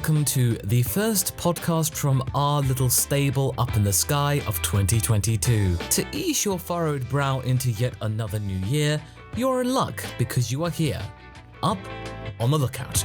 welcome to the first podcast from our little stable up in the sky of 2022. To ease your furrowed brow into yet another new year, you're in luck because you are here, up on the lookout.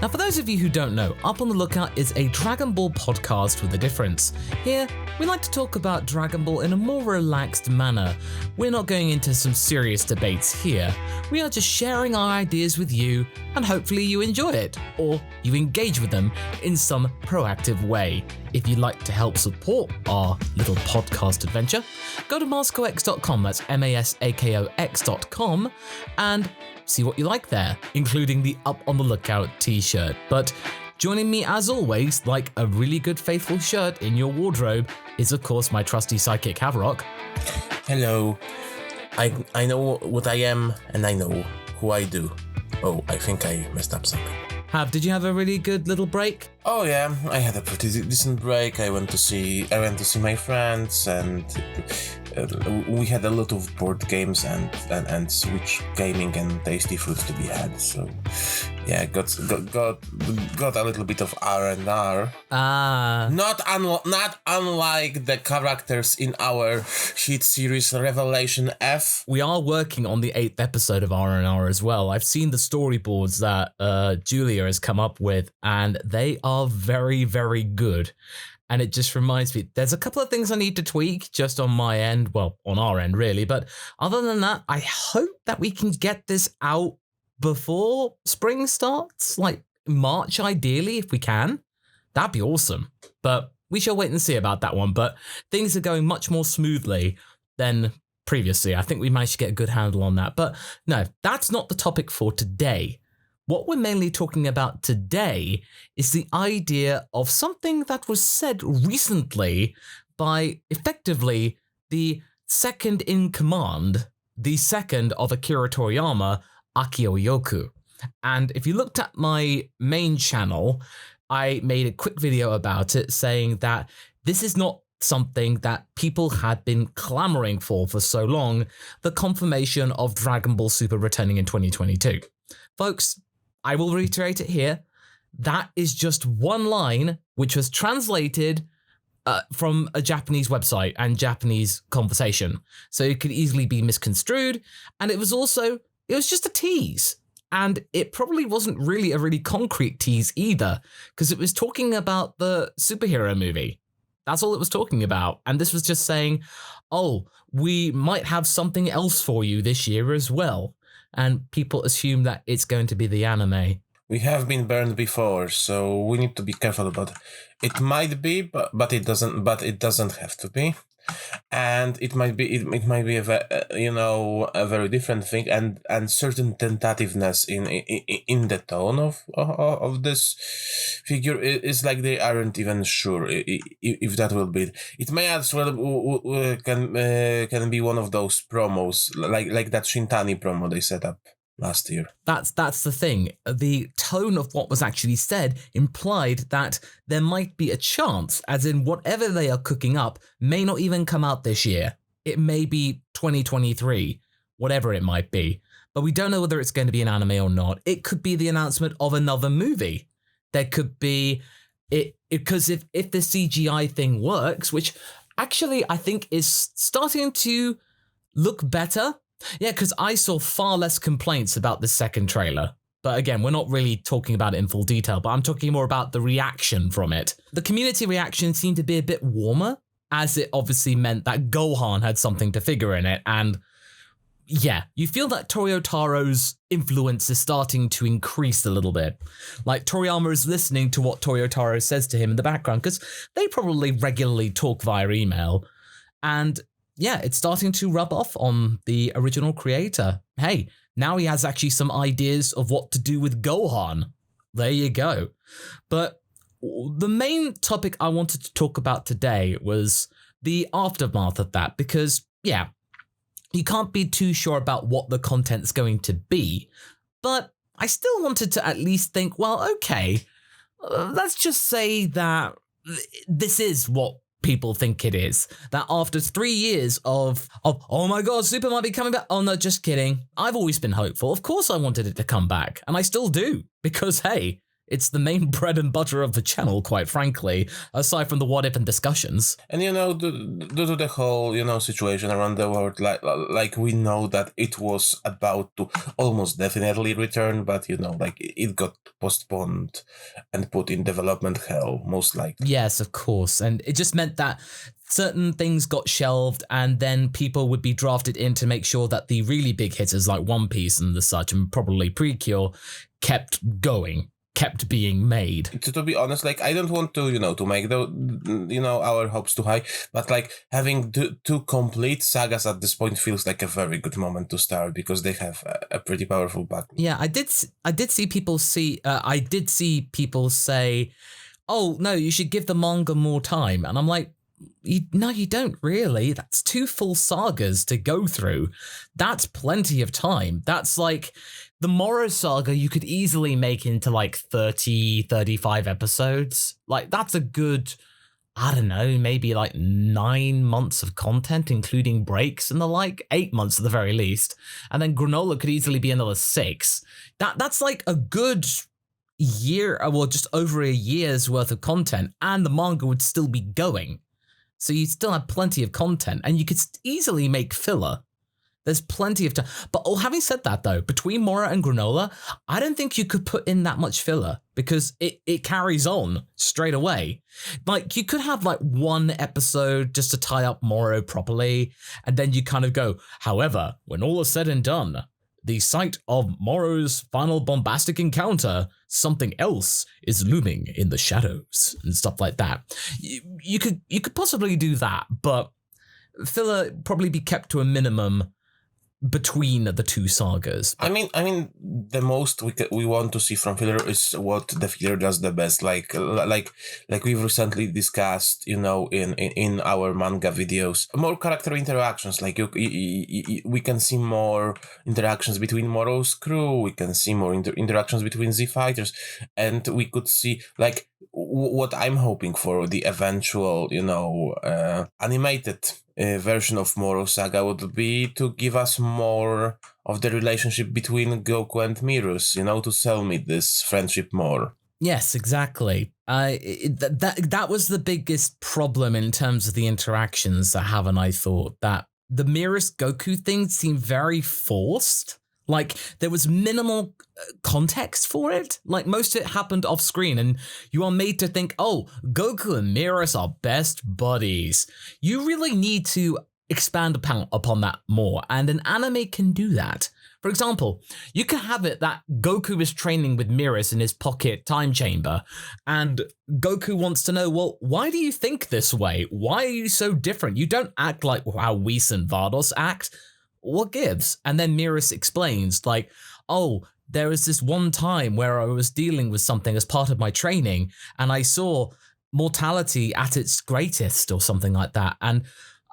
Now, for those of you who don't know, Up on the Lookout is a Dragon Ball podcast with a difference. Here, we like to talk about Dragon Ball in a more relaxed manner. We're not going into some serious debates here. We are just sharing our ideas with you, and hopefully you enjoy it, or you engage with them in some proactive way. If you'd like to help support our little podcast adventure, go to masakox.com, that's masakox.com, and see what you like there, including the Up on the Lookout t-shirt. But joining me as always, like a really good faithful shirt in your wardrobe, is of course my trusty sidekick Haverock. Hello. I know what I am and I know who I do. Oh, I think I messed up something. Did you have a really good little break? Oh yeah, I had a pretty decent break. I went to see my friends, and we had a lot of board games and Switch gaming and tasty food to be had. So yeah, got a little bit of R&R. Not unlike the characters in our hit series Revelation F. We are working on the 8th episode of R&R as well. I've seen the storyboards that Julia has come up with, and they are very, very good. And it just reminds me, there's a couple of things I need to tweak just on my end, well, on our end really, but other than that, I hope that we can get this out before spring starts, like March ideally, if we can. That'd be awesome. But we shall wait and see about that one. But things are going much more smoothly than previously. I think we managed to get a good handle on that. But no, that's not the topic for today. What we're mainly talking about today is the idea of something that was said recently by effectively the second in command, the second of Akira Toriyama, Akio Yoku. And if you looked at my main channel, I made a quick video about it saying that this is not something that people had been clamoring for so long, the confirmation of Dragon Ball Super returning in 2022. Folks, I will reiterate it here. That is just one line which was translated from a Japanese website and Japanese conversation. So it could easily be misconstrued. And it was just a tease. And it probably wasn't really a really concrete tease either, because it was talking about the superhero movie. That's all it was talking about. And this was just saying, oh, we might have something else for you this year as well. And people assume that it's going to be the anime. We have been burned before, so we need to be careful about it. It might be, but it doesn't. But it doesn't have to be, and it might be. It might be a very different thing, and certain tentativeness in the tone of this figure is like they aren't even sure if that will be. It may as well can be one of those promos like that Shintani promo they set up last year. That's the thing. The tone of what was actually said implied that there might be a chance, as in whatever they are cooking up may not even come out this year. It may be 2023, whatever it might be. But we don't know whether it's going to be an anime or not. It could be the announcement of another movie. There could be it, because if the CGI thing works, which actually I think is starting to look better. Yeah, because I saw far less complaints about the second trailer. But again, we're not really talking about it in full detail, but I'm talking more about the reaction from it. The community reaction seemed to be a bit warmer, as it obviously meant that Gohan had something to figure in it. And yeah, you feel that Toyotaro's influence is starting to increase a little bit. Like Toriyama is listening to what Toyotaro says to him in the background, because they probably regularly talk via email. And yeah, it's starting to rub off on the original creator. Hey, now he has actually some ideas of what to do with Gohan. There you go. But the main topic I wanted to talk about today was the aftermath of that, because, yeah, you can't be too sure about what the content's going to be. But I still wanted to at least think, well, okay, let's just say that this is what people think it is. That after 3 years of oh my god, Super might be coming back. Oh no, just kidding. I've always been hopeful. Of course I wanted it to come back, and I still do, because hey, it's the main bread and butter of the channel, quite frankly, aside from the what if and discussions. And due to the whole situation around the world, like we know that it was about to almost definitely return, but like it got postponed and put in development hell, most likely. Yes, of course, and it just meant that certain things got shelved, and then people would be drafted in to make sure that the really big hitters like One Piece and the such, and probably Precure, kept going. Kept being made. To be honest, like I don't want to to make our hopes too high, but like having two complete sagas at this point feels like a very good moment to start, because they have a pretty powerful backlog. Yeah, I did see people say, oh no, you should give the manga more time, and I'm like, no, you don't really. That's 2 full sagas to go through. That's plenty of time. That's like the Moro saga you could easily make into like 30, 35 episodes. Like that's a good, I don't know, maybe like 9 months of content, including breaks and the like, 8 months at the very least. And then Granolah could easily be another 6. That's like a good year, well, just over a year's worth of content, and the manga would still be going. So you still have plenty of content, and you could easily make filler. There's plenty of time. But having said that, though, between Moro and Granolah, I don't think you could put in that much filler, because it carries on straight away. Like, you could have like 1 episode just to tie up Moro properly, and then you kind of go, however, when all is said and done, the site of Moro's final bombastic encounter, something else is looming in the shadows and stuff like that. You could possibly do that, but filler probably be kept to a minimum between the 2 sagas. I mean, the most we want to see from filler is what the filler does the best. Like we've recently discussed, in our manga videos, more character interactions. Like we can see more interactions between Moro's crew. We can see more interactions between Z fighters, and we could see like what I'm hoping for, the eventual, animated version of Moro Saga would be to give us more of the relationship between Goku and Mirus, to sell me this friendship more. Yes, exactly. That was the biggest problem in terms of the interactions that haven't I thought, that the Mirus Goku thing seemed very forced. Like, there was minimal context for it. Like, most of it happened off screen, and you are made to think, oh, Goku and Mirus are best buddies. You really need to expand upon that more, and an anime can do that. For example, you can have it that Goku is training with Mirus in his pocket time chamber, and Goku wants to know, well, why do you think this way? Why are you so different? You don't act like how Whis and Vados act. What gives? And then Mirus explains, like, oh, there was this one time where I was dealing with something as part of my training, and I saw mortality at its greatest or something like that, and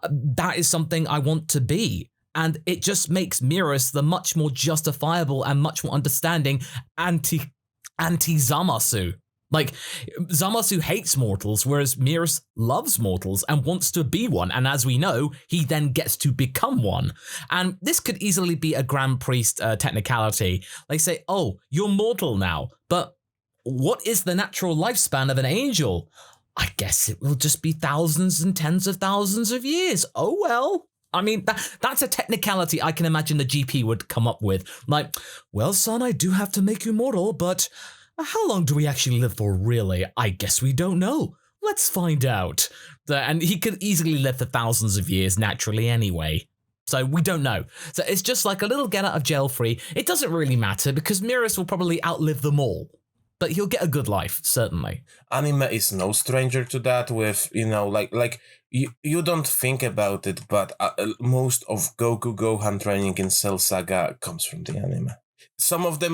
that is something I want to be. And it just makes Mirus the much more justifiable and much more understanding anti-Zamasu. Like, Zamasu hates mortals, whereas Mirus loves mortals and wants to be one. And as we know, he then gets to become one. And this could easily be a Grand Priest technicality. They say, oh, you're mortal now, but what is the natural lifespan of an angel? I guess it will just be thousands and tens of thousands of years. Oh, well. I mean, that's a technicality I can imagine the GP would come up with. Like, well, son, I do have to make you mortal, but how long do we actually live for, really? I guess we don't know. Let's find out. And he could easily live for thousands of years naturally anyway. So we don't know. So it's just like a little get out of jail free. It doesn't really matter because Mirus will probably outlive them all. But he'll get a good life, certainly. Anime is no stranger to that with, you don't think about it, but most of Goku Gohan training in Cell Saga comes from the anime. Some of the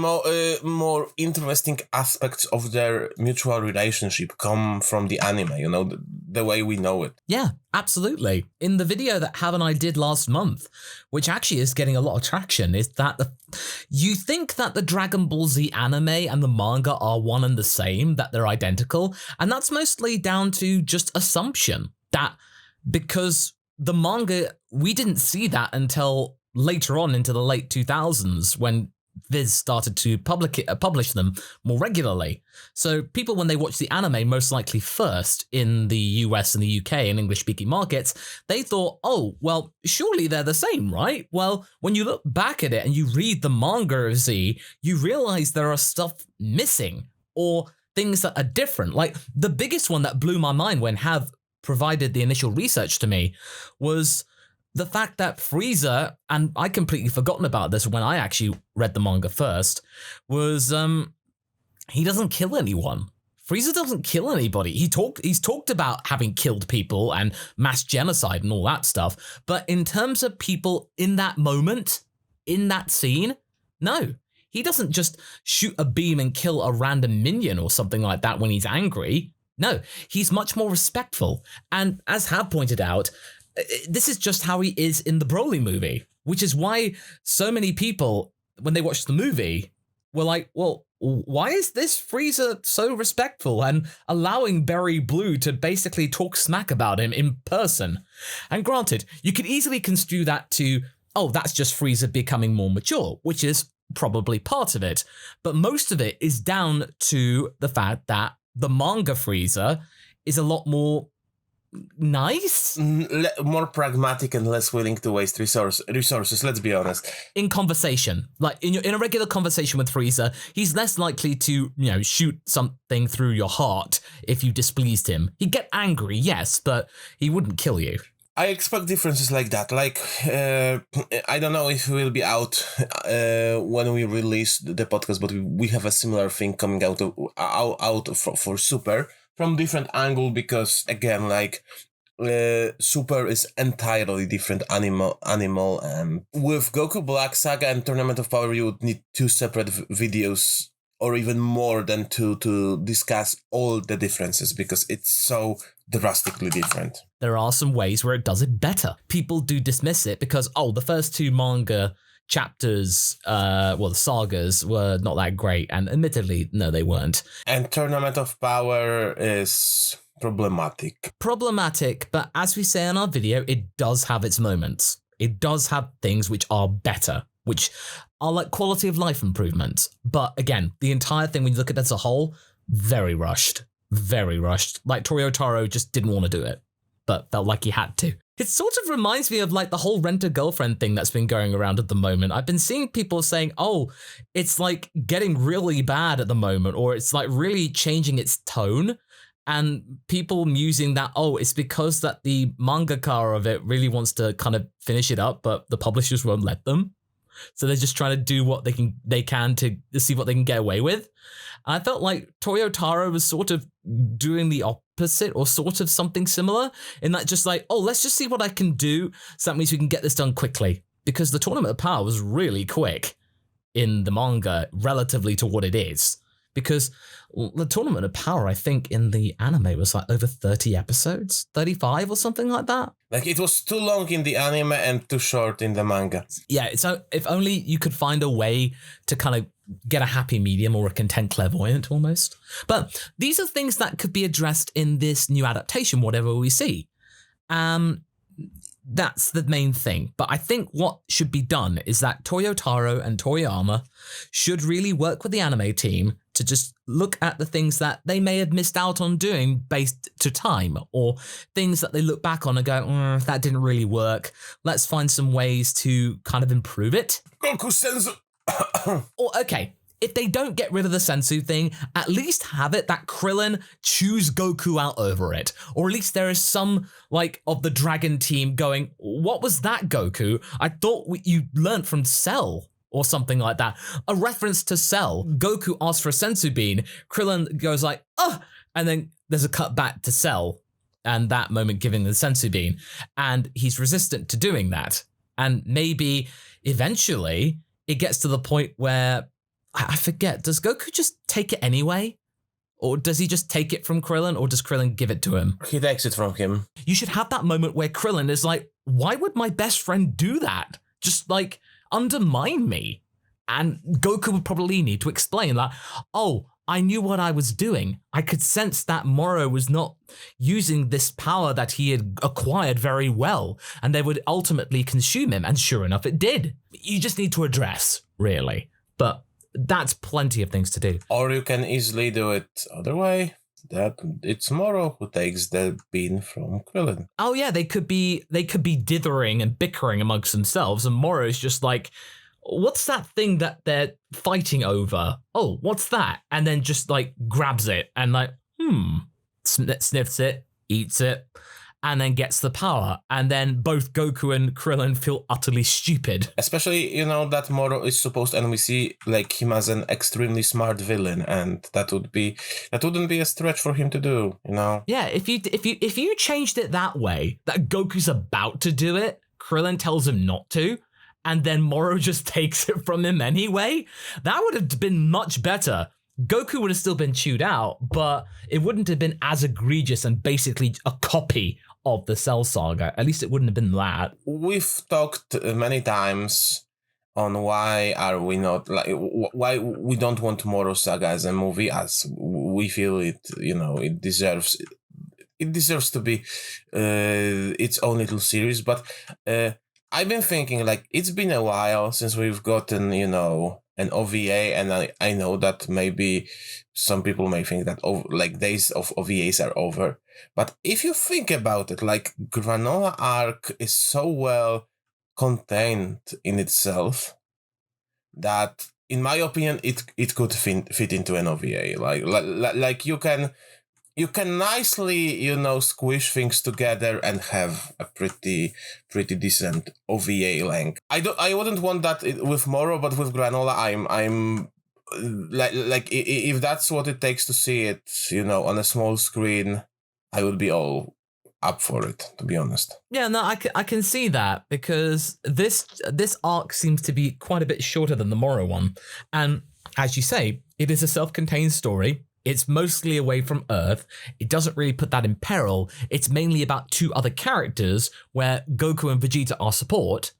more interesting aspects of their mutual relationship come from the anime, the way we know it. Yeah, absolutely. In the video that Have and I did last month, which actually is getting a lot of traction, is that you think that the Dragon Ball Z anime and the manga are one and the same, that they're identical, and that's mostly down to just assumption. That because the manga, we didn't see that until later on into the late 2000s when Viz started to publish them more regularly. So people, when they watch the anime, most likely first in the US and the UK and English-speaking markets, they thought, oh, well, surely they're the same, right? Well, when you look back at it and you read the manga of Z, you realize there are stuff missing or things that are different. Like the biggest one that blew my mind when Hav provided the initial research to me was the fact that Frieza, and I completely forgotten about this when I actually read the manga first, was he doesn't kill anyone. Frieza doesn't kill anybody. He's talked about having killed people and mass genocide and all that stuff, but in terms of people in that moment, in that scene, no. He doesn't just shoot a beam and kill a random minion or something like that when he's angry. No, he's much more respectful. And as Hab pointed out, this is just how he is in the Broly movie, which is why so many people, when they watched the movie, were like, well, why is this Frieza so respectful and allowing Berry Blue to basically talk smack about him in person? And granted, you could easily construe that to, oh, that's just Frieza becoming more mature, which is probably part of it. But most of it is down to the fact that the manga Frieza is a lot more nice, more pragmatic and less willing to waste resources, let's be honest. In conversation, like in a regular conversation with Frieza, he's less likely to, shoot something through your heart if you displeased him. He'd get angry, yes, but he wouldn't kill you. I expect differences like that. Like, I don't know if it will be out when we release the podcast, but we have a similar thing coming out for Super from different angle, because again, like, Super is entirely different animal, and with Goku Black Saga and Tournament of Power, you would need 2 separate videos or even more than 2 to discuss all the differences, because it's so drastically different. There are some ways where it does it better. People do dismiss it because, the first 2 manga chapters, the sagas, were not that great, and admittedly, no, they weren't. And Tournament of Power is problematic. But as we say in our video, it does have its moments. It does have things which are better, which are like quality of life improvements. But again, the entire thing, when you look at it as a whole, very rushed. Like Toyotaro just didn't want to do it, but felt like he had to. It sort of reminds me of like the whole rent-a-girlfriend thing that's been going around at the moment. I've been seeing people saying, it's like getting really bad at the moment, or it's like really changing its tone. And people musing that, it's because that the mangaka of it really wants to kind of finish it up, but the publishers won't let them. So they're just trying to do what they can to see what they can get away with. And I felt like Toyotaro was sort of doing the opposite, or sort of something similar, in that just like, let's just see what I can do, so that means we can get this done quickly. Because the Tournament of Power was really quick in the manga relatively to what it is. Because the Tournament of Power, I think, in the anime was like over 30 episodes, 35 or something like that. Like, it was too long in the anime and too short in the manga. Yeah, so if only you could find a way to kind of get a happy medium, or a content clairvoyant almost. But these are things that could be addressed in this new adaptation, whatever we see. That's the main thing. But I think what should be done is that Toyotaro and Toriyama should really work with the anime team to just look at the things that they may have missed out on doing based to time, or things that they look back on and go, that didn't really work. Let's find some ways to kind of improve it. Goku Senzu. Or, okay, if they don't get rid of the Sensu thing, at least have it that Krillin choose Goku out over it. Or at least there is some, like, of the Dragon team going, what was that, Goku? I thought you learned from Cell. Or something like that. A reference to Cell. Goku asks for a Sensu Bean. Krillin goes like, and then there's a cut back to Cell. And that moment giving the Sensu Bean. And he's resistant to doing that. And maybe eventually it gets to the point where, I forget, does Goku just take it anyway? Or does he just take it from Krillin, or does Krillin give it to him? He takes it from him. You should have that moment where Krillin is like, why would my best friend do that? Just like undermine me. And Goku would probably need to explain that, I knew what I was doing. I could sense that Moro was not using this power that he had acquired very well, and they would ultimately consume him, and sure enough, it did. You just need to address, really. But that's plenty of things to do. Or you can easily do it other way. That it's Moro who takes the bean from Krillin. Oh yeah, they could be dithering and bickering amongst themselves, and Moro's just like, what's that thing that they're fighting over? Oh, what's that? And then just like grabs it and like, sniffs it, eats it, and then gets the power. And then both Goku and Krillin feel utterly stupid. Especially, that Moro is supposed, and we see like him as an extremely smart villain, and that wouldn't be a stretch for him to do, Yeah, if you changed it that way, that Goku's about to do it, Krillin tells him not to, and then Moro just takes it from him anyway, that would have been much better. Goku would have still been chewed out, but it wouldn't have been as egregious and basically a copy of the Cell Saga. At least it wouldn't have been that. We've talked many times on why why we don't want Moro Saga as a movie, as we feel it deserves to be its own little series. But I've been thinking, like, it's been a while since we've gotten an OVA, and I know that maybe some people may think that days of OVAs are over. But if you think about it, like, Granolah arc is so well contained in itself that, in my opinion, it could fit into an OVA. Like you can nicely, squish things together and have a pretty decent OVA length. I wouldn't want that with Moro, but with Granolah, I'm like if that's what it takes to see it, on a small screen, I would be all up for it, to be honest. Yeah, no, I can see that, because this arc seems to be quite a bit shorter than the Moro one, and as you say, it is a self-contained story. It's mostly away from Earth. It doesn't really put that in peril. It's mainly about two other characters where Goku and Vegeta are support.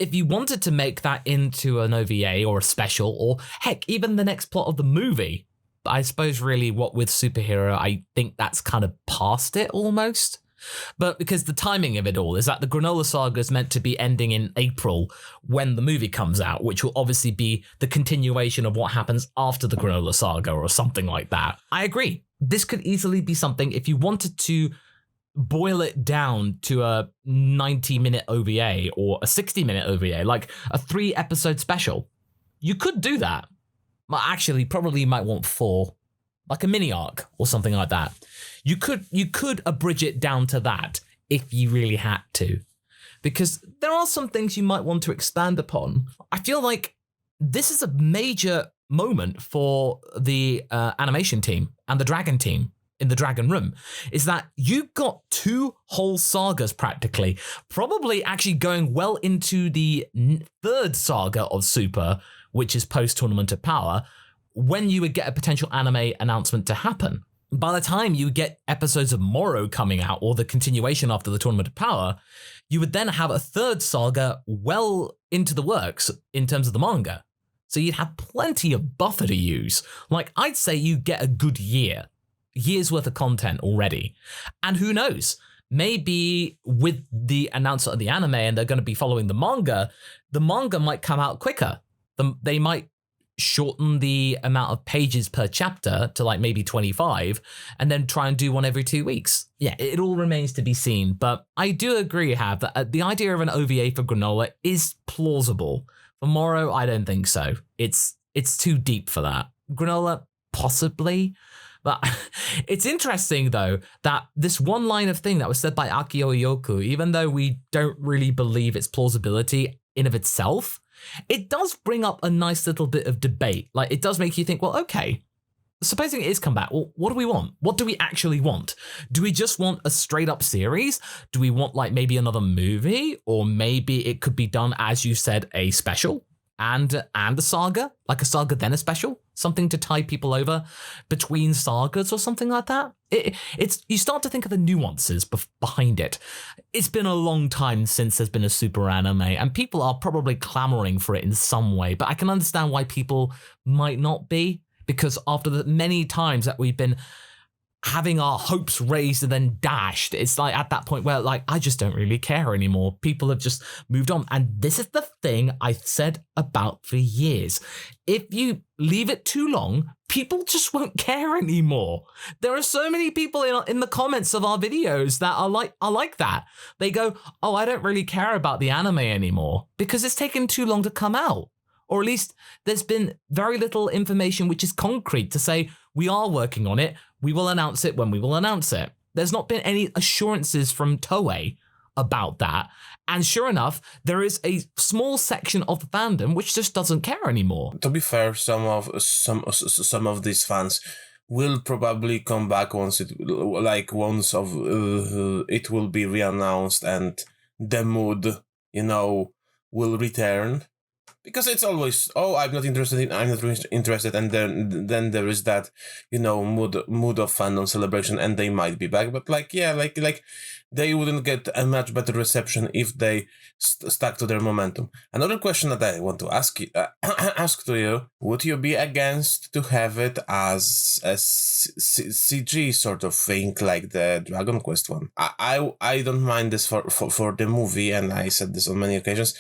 If you wanted to make that into an OVA or a special, or heck, even the next plot of the movie, I suppose really what with superhero, I think that's kind of past it almost. But because the timing of it all is that the Granolah Saga is meant to be ending in April when the movie comes out, which will obviously be the continuation of what happens after the Granolah Saga or something like that. I agree. This could easily be something, if you wanted to boil it down to a 90-minute OVA or a 60-minute OVA, like a 3-episode special, you could do that. Well, actually, probably you might want 4, like a mini arc or something like that. You could abridge it down to that if you really had to, because there are some things you might want to expand upon. I feel like this is a major moment for the animation team and the Dragon team in the Dragon Room, is that you got 2 whole sagas practically, probably actually going well into the 3rd saga of Super, which is post-Tournament of Power, when you would get a potential anime announcement to happen. By the time you get episodes of Moro coming out, or the continuation after the Tournament of Power, you would then have a 3rd saga well into the works in terms of the manga. So you'd have plenty of buffer to use. Like, I'd say you get a good year's worth of content already. And who knows, maybe with the announcement of the anime and they're going to be following the manga might come out quicker. They might shorten the amount of pages per chapter to like maybe 25 and then try and do one every 2 weeks. Yeah, it all remains to be seen, but I do agree, Hav, that the idea of an OVA for Granolah is plausible. For Moro, I don't think so. It's too deep for that. Granolah, possibly. But it's interesting, though, that this one line of thing that was said by Akio Yoku, even though we don't really believe its plausibility in of itself, it does bring up a nice little bit of debate. Like, it does make you think, well, okay, supposing it is come back, well, what do we want? What do we actually want? Do we just want a straight up series? Do we want like maybe another movie? Or maybe it could be done, as you said, a special and a saga, like a saga then a special, something to tie people over between sagas or something like that. It's you start to think of the nuances behind it. It's been a long time since there's been a super anime, and people are probably clamoring for it in some way, but I can understand why people might not be, because after the many times that we've been having our hopes raised and then dashed, it's like at that point where like I just don't really care anymore. People have just moved on. And this is the thing I said about for years. If you leave it too long, people just won't care anymore. There are so many people in the comments of our videos that are like that. They go, oh, I don't really care about the anime anymore because it's taken too long to come out. Or at least there's been very little information which is concrete to say, we are working on it, we will announce it when we will announce it. There's not been any assurances from Toei about that. And sure enough, there is a small section of the fandom which just doesn't care anymore. To be fair, some of these fans will probably come back once it will be reannounced and the mood, will return. Because it's always, I'm not interested, and then there is that, mood of fandom celebration, and they might be back, but they wouldn't get a much better reception if they stuck to their momentum. Another question that I want to ask to you, would you be against to have it as a CG sort of thing like the Dragon Quest one? I don't mind this for the movie, and I said this on many occasions.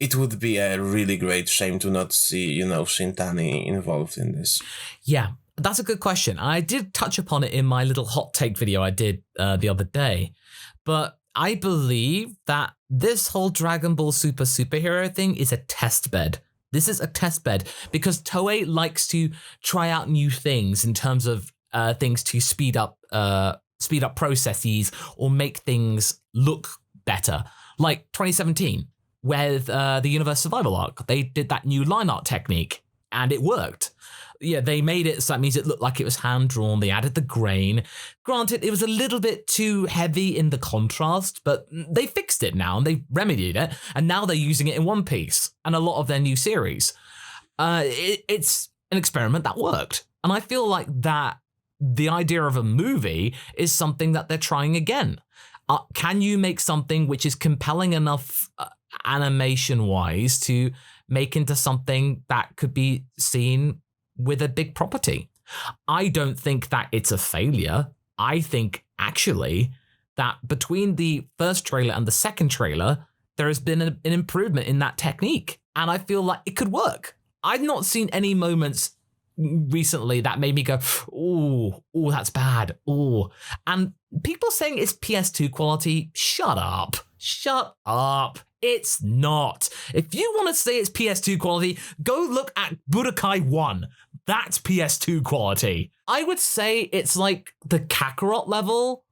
It would be a really great shame to not see, Shintani involved in this. Yeah, that's a good question. I did touch upon it in my little hot take video I did the other day. But I believe that this whole Dragon Ball Super superhero thing is a test bed. This is a test bed because Toei likes to try out new things in terms of things to speed up processes or make things look better. Like 2017. With the Universe Survival Arc, they did that new line art technique, and it worked. Yeah, they made it so that means it looked like it was hand-drawn. They added the grain. Granted, it was a little bit too heavy in the contrast, but they fixed it now, and they remedied it, and now they're using it in One Piece and a lot of their new series. It's an experiment that worked, and I feel like that the idea of a movie is something that they're trying again. Can you make something which is compelling enough animation-wise to make into something that could be seen with a big property? I don't think that it's a failure. I think, actually, that between the first trailer and the second trailer, there has been an improvement in that technique. And I feel like it could work. I've not seen any moments recently that made me go, oh, that's bad. Oh, and people saying it's PS2 quality, shut up. It's not. If you want to say it's PS2 quality, go look at Budokai 1. That's PS2 quality. I would say it's like the Kakarot level,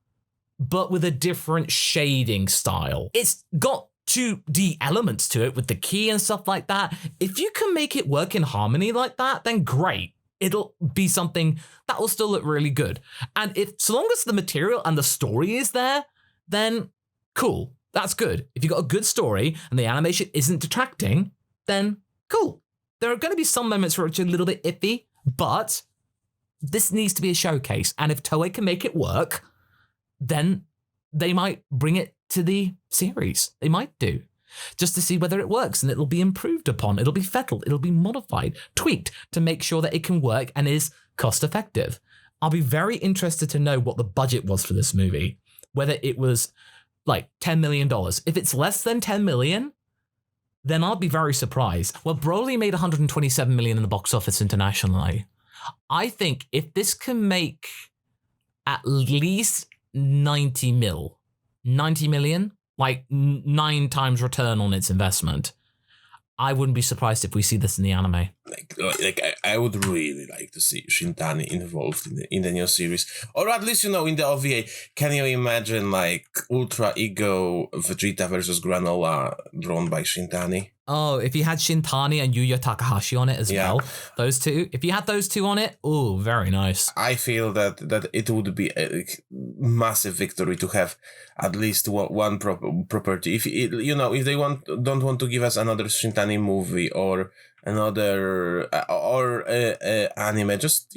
but with a different shading style. It's got 2D elements to it with the key and stuff like that. If you can make it work in harmony like that, then great. It'll be something that will still look really good. And so long as the material and the story is there, then cool. That's good. If you've got a good story and the animation isn't detracting, then cool. There are going to be some moments where it's a little bit iffy, but this needs to be a showcase. And if Toei can make it work, then they might bring it to the series. They might do. Just to see whether it works, and it'll be improved upon. It'll be fettled. It'll be modified, tweaked to make sure that it can work and is cost effective. I'll be very interested to know what the budget was for this movie, whether it was like $10 million. If it's less than 10 million, then I'll be very surprised. Well, Broly made 127 million in the box office internationally. I think if this can make at least 90 million, like 9 times return on its investment, I wouldn't be surprised if we see this in the anime. I would really like to see Shintani involved in the new series, or at least in the OVA. Can you imagine Ultra Ego Vegeta versus Granolah drawn by Shintani? Oh, if you had Shintani and Yuya Takahashi on it as well, those two. If you had those two on it, oh, very nice. I feel that it would be a massive victory to have at least one property. If they don't want to give us another Shintani movie or another anime, just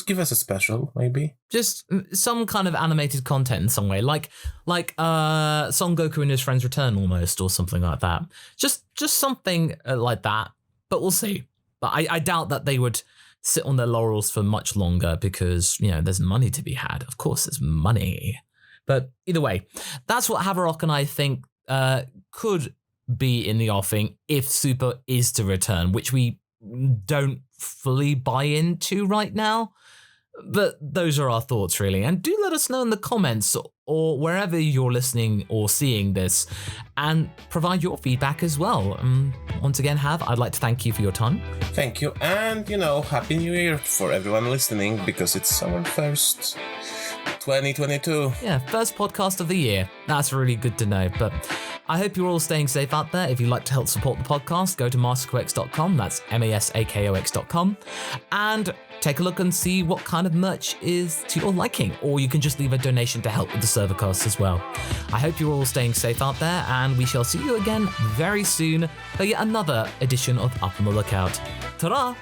give us a special, maybe. Just some kind of animated content in some way, like Son Goku and his friends return almost, or something like that. Just something like that. But we'll see. But I doubt that they would sit on their laurels for much longer because, there's money to be had. Of course, there's money. But either way, that's what Haverock and I think could be in the offing if Super is to return, which we don't fully buy into right now. But those are our thoughts, really. And do let us know in the comments or wherever you're listening or seeing this, and provide your feedback as well. Once again, I'd like to thank you for your time. Thank you. And, Happy New Year for everyone listening, because it's our first 2022. Yeah, first podcast of the year. That's really good to know. But I hope you're all staying safe out there. If you'd like to help support the podcast, go to masakox.com. That's masakox.com. And take a look and see what kind of merch is to your liking. Or you can just leave a donation to help with the server costs as well. I hope you're all staying safe out there, and we shall see you again very soon for yet another edition of Up on the Lookout. Ta-da!